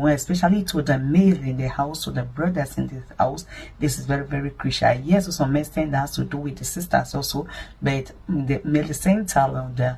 especially to the male in the house, to the brothers in the house. This is very, very crucial. Yes, to some extent that has to do with the sisters also, but the male central of the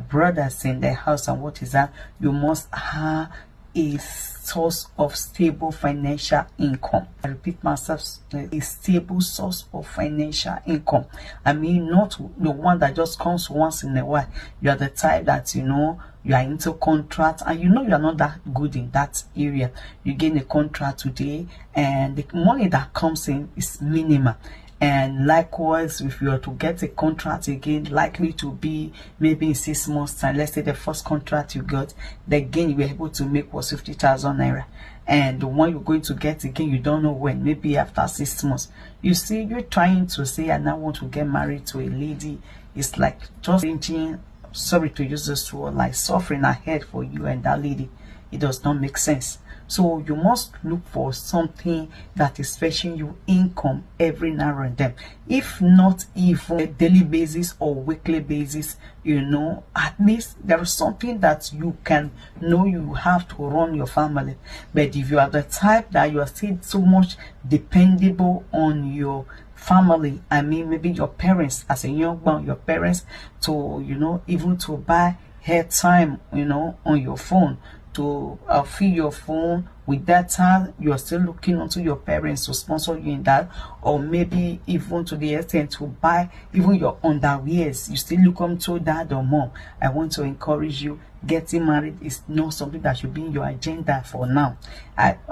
brothers in the house. And what is that? You must have a source of stable financial income. I repeat myself, a stable source of financial income. I mean, not the one that just comes once in a while. You are the type that, you know, you are into contract and you know you are not that good in that area. You gain a contract today and the money that comes in is minimal. And likewise, if you are to get a contract again, likely to be maybe in 6 months time. Let's say the first contract you got, the gain you were able to make was 50,000 naira, and the one you're going to get again, you don't know when, maybe after 6 months. You see, you're trying to say, I now want to get married to a lady. It's like just thinking, sorry to use this word, like suffering ahead for you and that lady. It does not make sense. So you must look for something that is fetching you income every now and then. If not even a daily basis or weekly basis, you know, at least there is something that you can know you have to run your family. But if you are the type that you are still so much dependable on your family, I mean maybe your parents as a young man, your parents to, you know, even to buy airtime, you know, on your phone, to fill your phone with data, you are still looking onto your parents to sponsor you in that, or maybe even to the extent to buy even your underwears, you still look onto dad or mom. I want to encourage you, getting married is not something that should be in your agenda for now.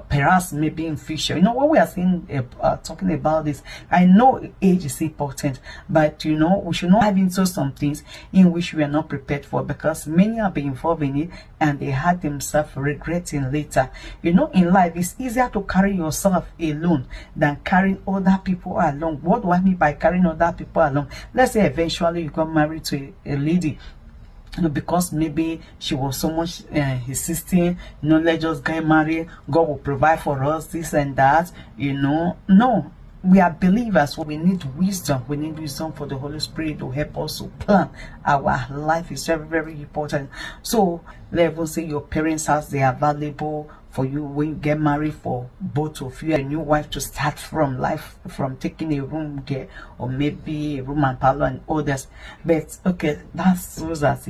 Perhaps maybe in future. You know, when we are saying talking about this, I know age is important, but you know, we should not have into some things in which we are not prepared for, because many have been involved in it and they had themselves regretting later. You know, in life it's easier to carry yourself alone than carrying other people along. What do I mean by carrying other people along? Let's say eventually you got married to a lady, you know, because maybe she was so much insisting, you know, let's just get married, God will provide for us this and that, you know. No, we are believers, so we need wisdom. We need wisdom for the Holy Spirit to help us to plan our life. Is very, very important. So let's even say your parents' house, they are valuable for you when you get married, for both of you and your wife to start from life, from taking a room there, or maybe a room and parlor and others. But okay, that's those as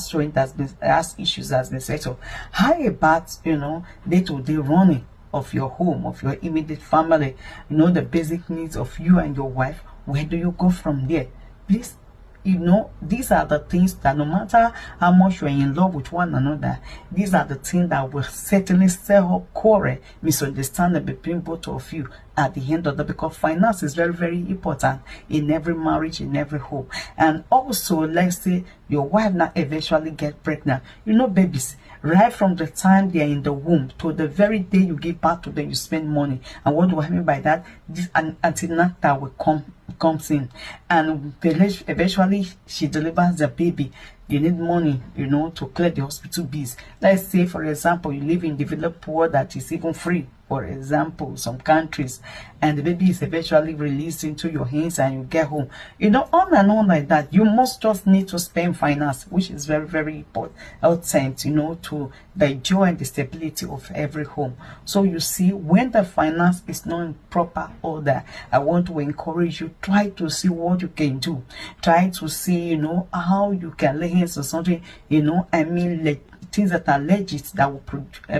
showing that's been as issues has been settled. How about, you know, day-to-day running of your home, of your immediate family, you know, the basic needs of you and your wife? Where do you go from there? Please, you know, these are the things that no matter how much you're in love with one another, these are the things that will certainly stir up quarrel, misunderstanding between both of you at the end of the, because finance is very, very important in every marriage, in every home. And also, let's say your wife now eventually get pregnant. You know, babies, right from the time they are in the womb to the very day you give birth to them, you spend money. And what do I mean by that? This antenatal will comes in, and eventually she delivers the baby. You need money, you know, to clear the hospital bills. Let's say, for example, you live in developed world that is even free, for example, some countries, and the baby is eventually released into your hands and you get home. You know, on and on like that. You must just need to spend finance, which is very, very important, you know, to the joy and the stability of every home. So you see, when the finance is not in proper order, I want to encourage you, try to see what you can do. Try to see, you know, how you can lay hands on something, you know, I mean, things that are legit, that will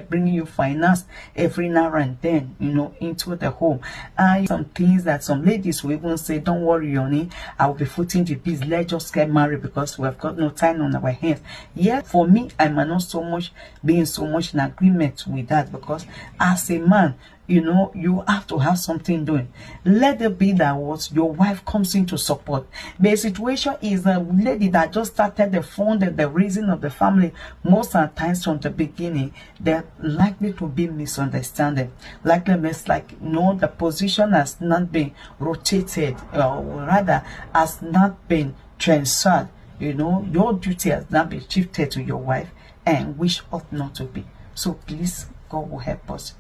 bring you finance every now and then, you know, into the home. And some things that some ladies will even say, don't worry, honey, I will be footing the bills, let's just get married because we have got no time on our hands. Yeah, for me, I might not so much being so much in agreement with that, because as a man, you know, you have to have something doing. Let it be that what your wife comes in to support. The situation is a lady that just started the fund and the raising of the family. Most of the times from the beginning, they're likely to be misunderstanding. Likely means, like, you know, the position has not been rotated, or rather has not been transferred. You know, your duty has not been shifted to your wife, and which ought not to be. So please, God will help us.